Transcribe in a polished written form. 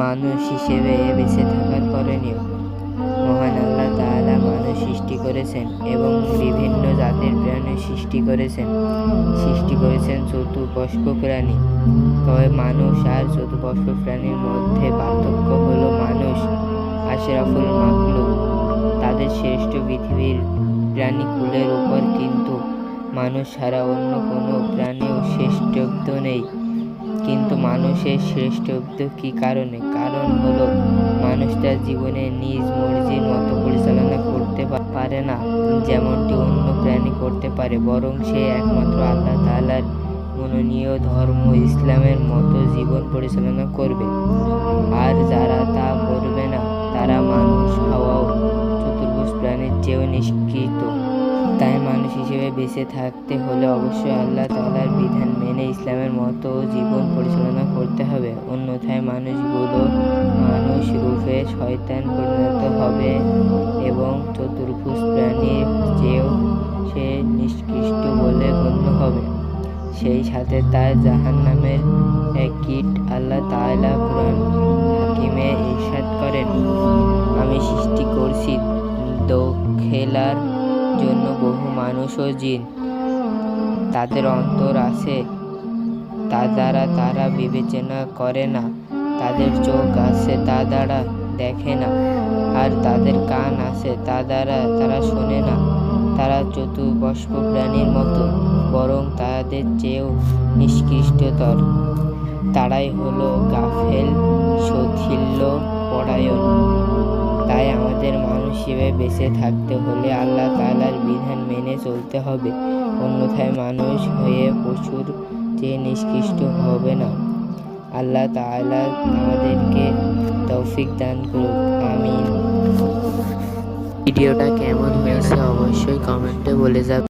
মানুষ হিসেবে বেঁচে থাকার করণীয়। মহান আল্লাহ তাআলা মানুষ সৃষ্টি করেছেন এবং বিভিন্ন জাতের প্রাণী সৃষ্টি করেছেন চতুষ্পদ প্রাণী। তবে মানুষ আর চতুষ্পদ প্রাণীর মধ্যে পার্থক্য হলো মানুষ আশরাফুল মাখলুক, তাদের শ্রেষ্ঠ পৃথিবীর প্রাণীকুলের উপর, কিন্তু মানুষ ছাড়া অন্য কোনো প্রাণীও শ্রেষ্ঠত্ব নেই। কিন্তু মানুষের শ্রেষ্ঠত্ব কী কারণে? কারণ হলো মানুষ তার জীবনে নিজ মর্জির মতো পরিচালনা করতে পারে না, যেমনটি অন্য প্রাণী করতে পারে, বরং সে একমাত্র আল্লাহ তাআলার মনোনীত ধর্ম ইসলামের মতো জীবন পরিচালনা করবে। আর যারা তা করবে না, তারা মানুষ হওয়াও চতুর্ভুজ প্রাণীর চেয়েও নিষ্কৃত। তাই মানুষ হিসেবে বেঁচে থাকতে হলে অবশ্যই আল্লাহ তাআলার বিধান মেনে ইসলামের মতো জীবন পরিচালনা করতে হবে, অন্যথায় মানুষগুলো মানুষ রূপে শয়তান পরিণত হবে এবং চতুর্ভুজ প্রাণীর চেয়েও সে নিকৃষ্ট বলে গণ্য হবে। সেই সাথে তার জাহান্নামের কীট আল্লাহ তাআলা কুরআন হাকিমে ইরশাদ করেন, আমি সৃষ্টি করছি দোখেলার জন্য বহু মানুষ ও জিন। তাদের অন্তর আছে, তা দ্বারা তারা বিবেচনা করে না, তাদের চোখ আছে, তা দ্বারা দেখে না, আর তাদের কান আছে, তা দ্বারা তারা শোনে না। তারা চতুষ্পদ প্রাণীর মতো, বরং তাদের চেয়েও নিকৃষ্টতর। তারাই হলো গাফেল, শৈথিল্য পরায়ণ। তাই আমাদের মানুষ হিসেবে বেঁচে থাকতে হলে আল্লাহ তাআলার বিধান মেনে চলতে হবে, অন্যথায় মানুষ হয়ে পশুর চেয়ে নিকৃষ্ট হবে না। আল্লাহ তাআলা আমাদেরকে তৌফিক দান করুক, আমিন। ভিডিওটা কেমন হয়েছে অবশ্যই কমেন্টে বলে যাবেন।